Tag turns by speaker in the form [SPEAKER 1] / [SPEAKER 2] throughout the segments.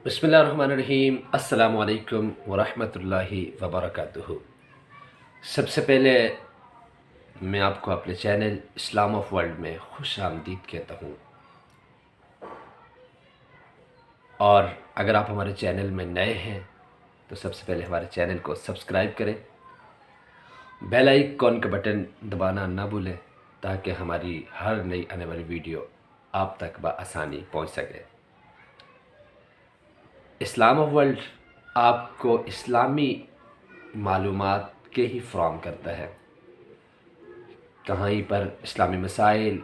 [SPEAKER 1] بسم اللہ الرحمن الرحیم۔ السلام علیکم ورحمۃ اللہ وبرکاتہ۔ سب سے پہلے میں آپ کو اپنے چینل اسلام آف ورلڈ میں خوش آمدید کہتا ہوں، اور اگر آپ ہمارے چینل میں نئے ہیں تو سب سے پہلے ہمارے چینل کو سبسکرائب کریں، بیل آئیکن کا بٹن دبانا نہ بھولیں تاکہ ہماری ہر نئی آنے والی ویڈیو آپ تک بآسانی پہنچ سکے۔ اسلام آف ورلڈ آپ کو اسلامی معلومات کے ہی فراہم کرتا ہے، کہیں پر اسلامی مسائل،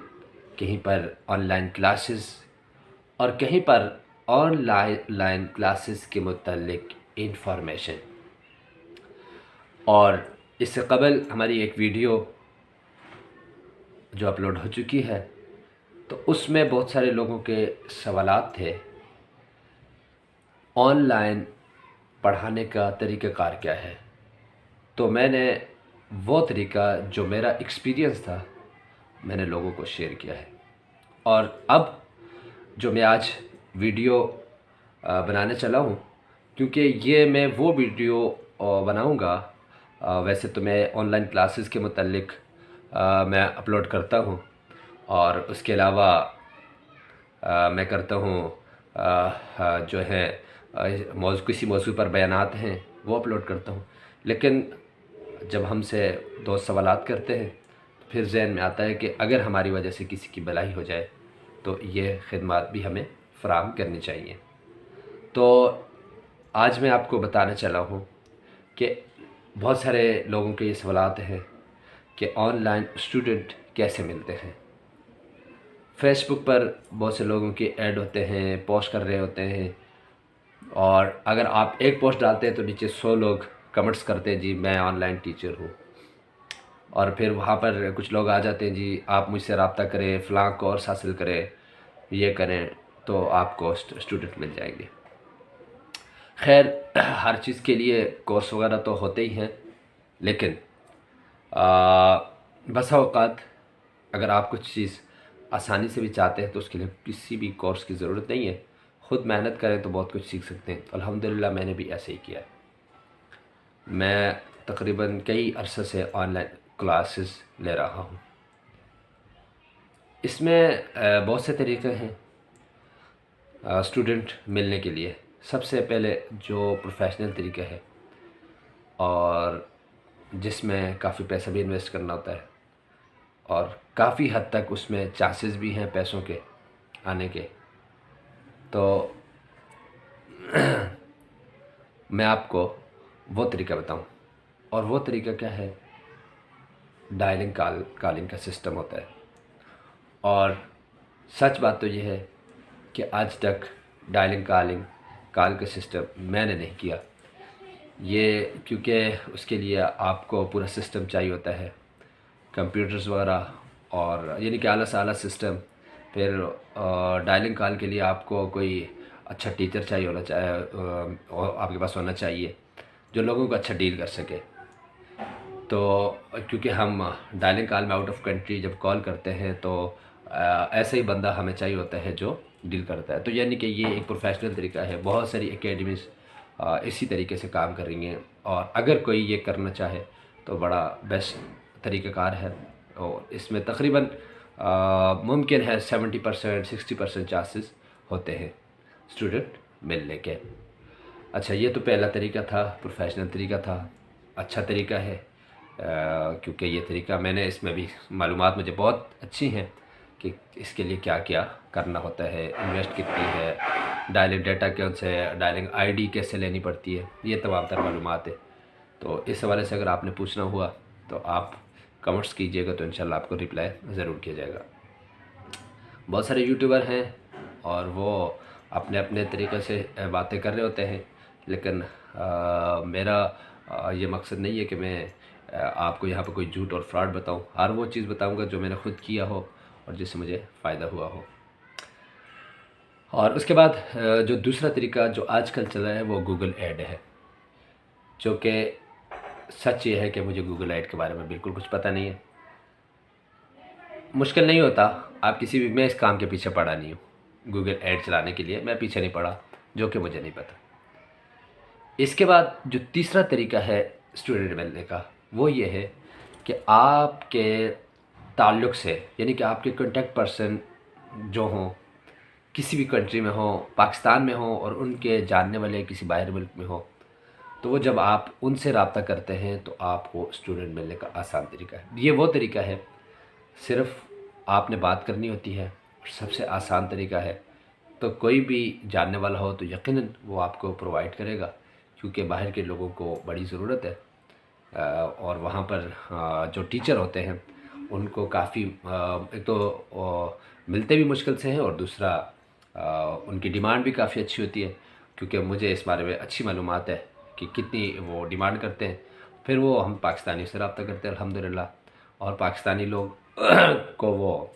[SPEAKER 1] کہیں پر آن لائن کلاسز، اور کہیں پر آن لائن کلاسز کے متعلق انفارمیشن۔ اور اس سے قبل ہماری ایک ویڈیو جو اپلوڈ ہو چکی ہے، تو اس میں بہت سارے لوگوں کے سوالات تھے، آن لائن پڑھانے کا طریقہ کار کیا ہے؟ تو میں نے وہ طریقہ جو میرا ایکسپیرینس تھا میں نے لوگوں کو شیئر کیا ہے، اور اب جو میں آج ویڈیو بنانے چلا ہوں، کیونکہ یہ میں وہ ویڈیو بناؤں گا، ویسے تو میں آن لائن کلاسز کے متعلق میں اپلوڈ کرتا ہوں، اور اس کے علاوہ میں کرتا ہوں جو ہے کسی موضوع پر بیانات ہیں وہ اپلوڈ کرتا ہوں، لیکن جب ہم سے دوست سوالات کرتے ہیں پھر ذہن میں آتا ہے کہ اگر ہماری وجہ سے کسی کی بھلائی ہو جائے تو یہ خدمات بھی ہمیں فراہم کرنی چاہیے۔ تو آج میں آپ کو بتانا چلا ہوں کہ بہت سارے لوگوں کے یہ سوالات ہیں کہ آن لائن اسٹوڈنٹ کیسے ملتے ہیں۔ فیس بک پر بہت سے لوگوں کے ایڈ ہوتے ہیں، پوسٹ کر رہے ہوتے ہیں، اور اگر آپ ایک پوسٹ ڈالتے ہیں تو نیچے 100 لوگ کمنٹس کرتے ہیں جی میں آن لائن ٹیچر ہوں، اور پھر وہاں پر کچھ لوگ آ جاتے ہیں جی آپ مجھ سے رابطہ کریں، فلاں کورس حاصل کریں، یہ کریں تو آپ کو اسٹوڈنٹ مل جائیں گے۔ خیر، ہر چیز کے لیے کورس وغیرہ تو ہوتے ہی ہیں، لیکن بسا اوقات اگر آپ کچھ چیز آسانی سے بھی چاہتے ہیں تو اس کے لیے کسی بھی کورس کی ضرورت نہیں ہے، خود محنت کریں تو بہت کچھ سیکھ سکتے ہیں۔ الحمدللہ میں نے بھی ایسے ہی کیا ہے۔ میں تقریباً کئی عرصے سے آن لائن کلاسز لے رہا ہوں۔ اس میں بہت سے طریقے ہیں اسٹوڈنٹ ملنے کے لیے۔ سب سے پہلے جو پروفیشنل طریقہ ہے اور جس میں کافی پیسہ بھی انویسٹ کرنا ہوتا ہے، اور کافی حد تک اس میں چانسز بھی ہیں پیسوں کے آنے کے، تو میں آپ کو وہ طریقہ بتاؤں۔ اور وہ طریقہ کیا ہے؟ ڈائلنگ کالنگ کا سسٹم ہوتا ہے، اور سچ بات تو یہ ہے کہ آج تک ڈائلنگ کال کا سسٹم میں نے نہیں کیا، یہ کیونکہ اس کے لیے آپ کو پورا سسٹم چاہیے ہوتا ہے، کمپیوٹرز وغیرہ، اور یعنی کہ اعلیٰ سے اعلیٰ سسٹم۔ پھر ڈائلنگ کال کے لیے آپ کو کوئی اچھا ٹیچر چاہیے ہونا آپ کے پاس ہونا چاہیے جو لوگوں کو اچھا ڈیل کر سکے۔ تو کیونکہ ہم ڈائلنگ کال میں آؤٹ آف کنٹری جب کال کرتے ہیں تو ایسا ہی بندہ ہمیں چاہیے ہوتا ہے جو ڈیل کرتا ہے۔ تو یعنی کہ یہ ایک پروفیشنل طریقہ ہے، بہت ساری اکیڈمیز اسی طریقے سے کام کر رہی ہیں، اور اگر کوئی یہ کرنا چاہے تو بڑا بیسٹ طریقہ کار ہے، اور اس میں تقریباً ممکن ہے 70% 60% چانسز ہوتے ہیں اسٹوڈنٹ ملنے کے۔ اچھا، یہ تو پہلا طریقہ تھا، پروفیشنل طریقہ تھا، اچھا طریقہ ہے، کیونکہ یہ طریقہ میں نے اس میں بھی معلومات مجھے بہت اچھی ہیں کہ اس کے لیے کیا کیا کرنا ہوتا ہے، انویسٹ کتنی ہے، ڈائلنگ ڈیٹا کون سے ہے، ڈائلنگ آئی ڈی کیسے لینی پڑتی ہے، یہ تمام تر معلومات ہے۔ تو اس حوالے سے اگر آپ نے پوچھنا ہوا تو آپ کمنٹس کیجئے گا تو انشاءاللہ آپ کو ریپلائی ضرور کیا جائے گا۔ بہت سارے یوٹیوبر ہیں اور وہ اپنے اپنے طریقے سے باتیں کر رہے ہوتے ہیں، لیکن میرا یہ مقصد نہیں ہے کہ میں آپ کو یہاں پہ کوئی جھوٹ اور فراڈ بتاؤں، ہر وہ چیز بتاؤں گا جو میں نے خود کیا ہو اور جس سے مجھے فائدہ ہوا ہو۔ اور اس کے بعد جو دوسرا طریقہ جو آج کل چل رہا ہے وہ گوگل ایڈ ہے، جو کہ سچ یہ ہے کہ مجھے گوگل ایڈ کے بارے میں بالکل کچھ پتہ نہیں ہے۔ مشکل نہیں ہوتا، آپ کسی بھی، میں اس کام کے پیچھے پڑا نہیں ہوں، گوگل ایڈ چلانے کے لیے میں پیچھے نہیں پڑا، جو کہ مجھے نہیں پتہ۔ اس کے بعد جو تیسرا طریقہ ہے اسٹوڈنٹ ملنے کا، وہ یہ ہے کہ آپ کے تعلق سے، یعنی کہ آپ کے کانٹیکٹ پرسن جو ہوں کسی بھی کنٹری میں ہوں، پاکستان میں ہوں، اور ان کے جاننے والے کسی باہر ملک میں ہوں، تو وہ جب آپ ان سے رابطہ کرتے ہیں تو آپ کو اسٹوڈنٹ ملنے کا آسان طریقہ ہے۔ یہ وہ طریقہ ہے، صرف آپ نے بات کرنی ہوتی ہے، اور سب سے آسان طریقہ ہے۔ تو کوئی بھی جاننے والا ہو تو یقیناً وہ آپ کو پرووائڈ کرے گا، کیونکہ باہر کے لوگوں کو بڑی ضرورت ہے، اور وہاں پر جو ٹیچر ہوتے ہیں ان کو کافی ایک تو ملتے بھی مشکل سے ہیں، اور دوسرا ان کی ڈیمانڈ بھی کافی اچھی ہوتی ہے، کیونکہ مجھے اس بارے میں اچھی معلومات ہے کہ کتنی وہ ڈیمانڈ کرتے ہیں۔ پھر وہ ہم پاکستانی سے رابطہ کرتے ہیں الحمدللہ، اور پاکستانی لوگ کو وہ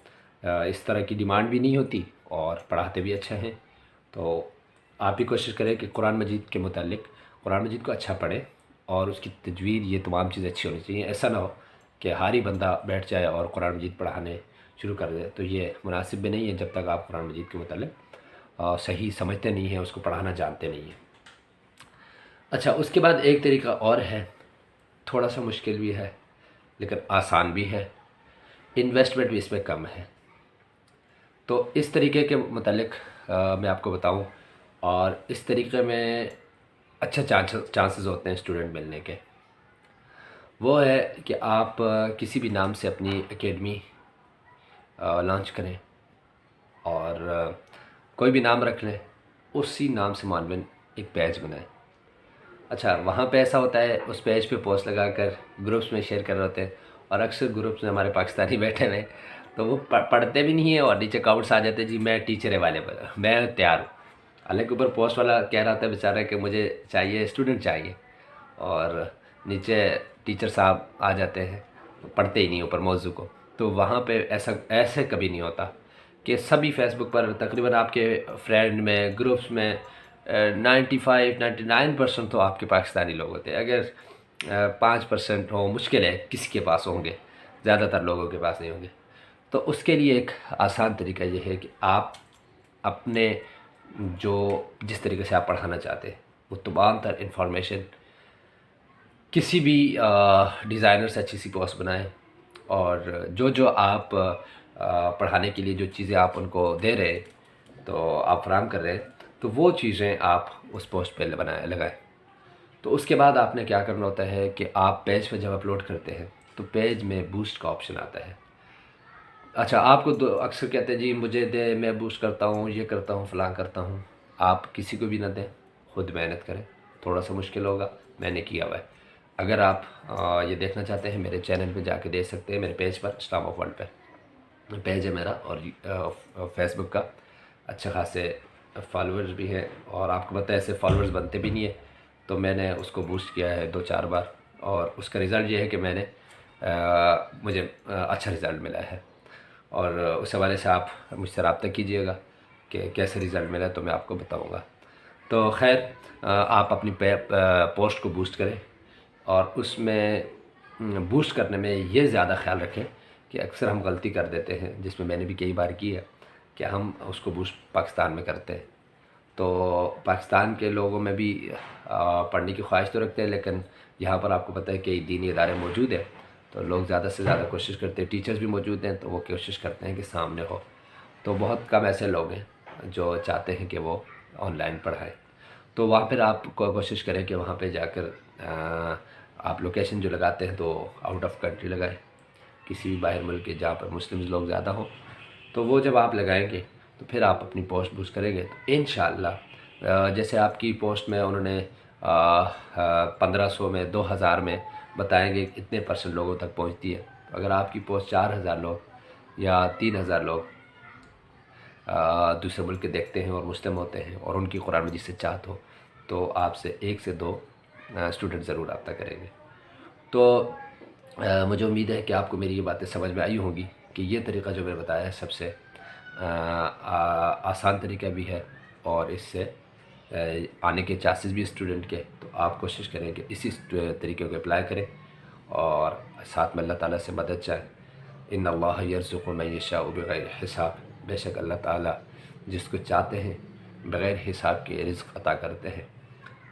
[SPEAKER 1] اس طرح کی ڈیمانڈ بھی نہیں ہوتی، اور پڑھاتے بھی اچھا ہیں۔ تو آپ بھی کوشش کریں کہ قرآن مجید کے متعلق قرآن مجید کو اچھا پڑھیں، اور اس کی تجوید، یہ تمام چیزیں اچھی ہونی چاہیے۔ ایسا نہ ہو کہ ہر ہی بندہ بیٹھ جائے اور قرآن مجید پڑھانے شروع کر دے، تو یہ مناسب بھی نہیں ہے جب تک آپ قرآن مجید کے متعلق صحیح سمجھتے نہیں ہیں، اس کو پڑھانا جانتے نہیں ہیں۔ اچھا، اس کے بعد ایک طریقہ اور ہے، تھوڑا سا مشکل بھی ہے لیکن آسان بھی ہے، انویسٹمنٹ بھی اس میں کم ہے۔ تو اس طریقے کے متعلق میں آپ کو بتاؤں، اور اس طریقے میں اچھا چانسز ہوتے ہیں اسٹوڈنٹ ملنے کے، وہ ہے کہ آپ کسی بھی نام سے اپنی اکیڈمی لانچ کریں، اور کوئی بھی نام رکھ لیں، اسی نام سے معنون ایک پیج بنائیں۔ اچھا، وہاں پہ ایسا ہوتا ہے، اس پیج پہ پوسٹ لگا کر گروپس میں شیئر کر رہے ہوتے ہیں، اور اکثر گروپس میں ہمارے پاکستانی بیٹھے ہوئے، تو وہ پڑھتے بھی نہیں ہیں، اور نیچے کامنٹس آ جاتے ہیں، جی میں ٹیچر اویلیبل، میں تیار ہوں۔ حالانکہ اوپر پوسٹ والا کہہ رہا تھا بیچارہ کہ مجھے چاہیے اسٹوڈنٹ چاہیے، اور نیچے ٹیچر صاحب آ جاتے ہیں، پڑھتے ہی نہیں اوپر موضوع کو۔ تو وہاں پہ ایسے کبھی نہیں ہوتا کہ سبھی فیس بک پر تقریباً آپ کے فرینڈ میں، گروپس میں 99% تو آپ کے پاکستانی لوگ ہوتے ہیں۔ اگر 5% ہو، مشکل ہے کسی کے پاس ہوں گے، زیادہ تر لوگوں کے پاس نہیں ہوں گے۔ تو اس کے لیے ایک آسان طریقہ یہ ہے کہ آپ اپنے جس طریقے سے آپ پڑھانا چاہتے ہیں وہ تمام تر انفارمیشن کسی بھی ڈیزائنر سے اچھی سی پوسٹ بنائیں، اور جو آپ پڑھانے کے لیے جو چیزیں آپ ان کو دے رہے تو آپ فراہم کر رہے ہیں، تو وہ چیزیں آپ اس پوسٹ پہ لگائیں۔ تو اس کے بعد آپ نے کیا کرنا ہوتا ہے کہ آپ پیج پہ جب اپلوڈ کرتے ہیں تو پیج میں بوسٹ کا آپشن آتا ہے۔ اچھا، آپ کو اکثر کہتے ہیں جی مجھے دے، میں بوسٹ کرتا ہوں، یہ کرتا ہوں، فلاں کرتا ہوں۔ آپ کسی کو بھی نہ دیں، خود محنت کریں، تھوڑا سا مشکل ہوگا، میں نے کیا ہوا ہے۔ اگر آپ یہ دیکھنا چاہتے ہیں میرے چینل پہ جا کے دیکھ سکتے ہیں، میرے page per Islam of world پہ پیج ہے میرا، اور فیس بک کا اچھا خاصے فالوورز بھی ہیں، اور آپ کو پتہ ہے ایسے فالوورز بنتے بھی نہیں ہیں، تو میں نے اس کو بوسٹ کیا ہے 2-4 بار، اور اس کا رزلٹ یہ ہے کہ میں نے مجھے اچھا رزلٹ ملا ہے۔ اور اس حوالے سے آپ مجھ سے رابطہ کیجئے گا کہ کیسے رزلٹ ملا، تو میں آپ کو بتاؤں گا۔ تو خیر، آپ اپنی پوسٹ کو بوسٹ کریں، اور اس میں بوسٹ کرنے میں یہ زیادہ خیال رکھیں کہ اکثر ہم غلطی کر دیتے ہیں، جس میں نے بھی کئی بار کی ہے، کہ ہم اس کو بوسٹ پاکستان میں کرتے ہیں۔ تو پاکستان کے لوگوں میں بھی پڑھنے کی خواہش تو رکھتے ہیں، لیکن یہاں پر آپ کو پتہ ہے کہ دینی ادارے موجود ہیں، تو لوگ زیادہ سے زیادہ کوشش کرتے ہیں، ٹیچرز بھی موجود ہیں تو وہ کوشش کرتے ہیں کہ سامنے ہو۔ تو بہت کم ایسے لوگ ہیں جو چاہتے ہیں کہ وہ آن لائن پڑھائیں۔ تو وہاں پھر آپ کو کوشش کریں کہ وہاں پہ جا کر آپ لوکیشن جو لگاتے ہیں تو آؤٹ آف کنٹری لگائیں، کسی بھی باہر ملک کے جہاں پر مسلمز لوگ زیادہ ہوں۔ تو وہ جب آپ لگائیں گے تو پھر آپ اپنی پوسٹ بوسٹ کریں گے تو انشاءاللہ جیسے آپ کی پوسٹ میں انہوں نے 1500 میں 2000 میں بتائیں گے اتنے % لوگوں تک پہنچتی ہے، تو اگر آپ کی پوسٹ 4000 لوگ یا 3000 لوگ دوسرے ملک کے دیکھتے ہیں اور مسلم ہوتے ہیں، اور ان کی قرآن مجید سے چاہت ہو، تو آپ سے 1 سے 2 اسٹوڈنٹ ضرور رابطہ کریں گے۔ تو مجھے امید ہے کہ آپ کو میری یہ باتیں سمجھ میں آئی ہوں گی کہ یہ طریقہ جو میں بتایا ہے سب سے آسان طریقہ بھی ہے، اور اس سے آنے کے چانسز بھی اسٹوڈنٹ کے، تو آپ کوشش کریں کہ اسی طریقے کو اپلائی کریں، اور ساتھ میں اللہ تعالیٰ سے مدد چاہیں۔ ان اللہ یرزق من یشاء بغیر حساب، بے شک اللہ تعالیٰ جس کو چاہتے ہیں بغیر حساب کے رزق عطا کرتے ہیں۔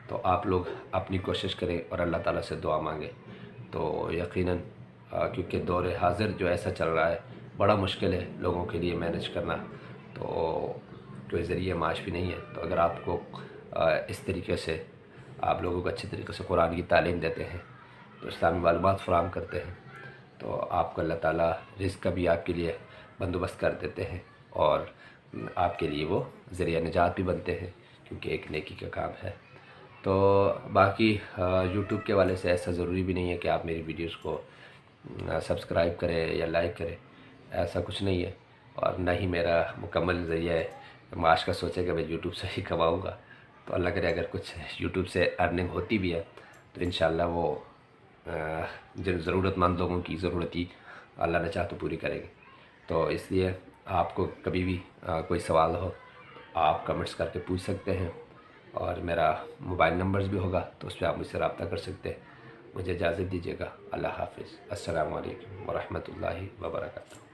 [SPEAKER 1] تو آپ لوگ اپنی کوشش کریں اور اللہ تعالیٰ سے دعا مانگیں، تو یقیناً کیونکہ دور حاضر جو ایسا چل رہا ہے بڑا مشکل ہے لوگوں کے لیے مینج کرنا، تو کوئی ذریعہ معاش بھی نہیں ہے۔ تو اگر آپ کو اس طریقے سے آپ لوگوں کو اچھی طریقے سے قرآن کی تعلیم دیتے ہیں، تو اسلامی معلومات فراہم کرتے ہیں، تو آپ کو اللہ تعالیٰ رزق کا بھی آپ کے لیے بندوبست کر دیتے ہیں، اور آپ کے لیے وہ ذریعہ نجات بھی بنتے ہیں، کیونکہ ایک نیکی کا کام ہے۔ تو باقی یوٹیوب کے والے سے ایسا ضروری بھی نہیں ہے کہ آپ میری ویڈیوز کو سبسکرائب کریں یا لائک کریں، ایسا کچھ نہیں ہے، اور نہ ہی میرا مکمل ذریعہ معاش کا سوچے کہ میں یوٹیوب سے ہی کماؤں گا۔ تو اللہ کرے اگر کچھ یوٹیوب سے ارننگ ہوتی بھی ہے تو انشاءاللہ وہ جن ضرورت مند لوگوں کی ضرورت اللہ نے چاہ تو پوری کریں گے۔ تو اس لیے آپ کو کبھی بھی کوئی سوال ہو آپ کمنٹس کر کے پوچھ سکتے ہیں، اور میرا موبائل نمبرز بھی ہوگا تو اس پہ آپ مجھ سے رابطہ کر سکتے ہیں۔ مجھے اجازت دیجیے گا۔ اللہ حافظ۔ السلام علیکم ورحمۃ اللہ وبرکاتہ۔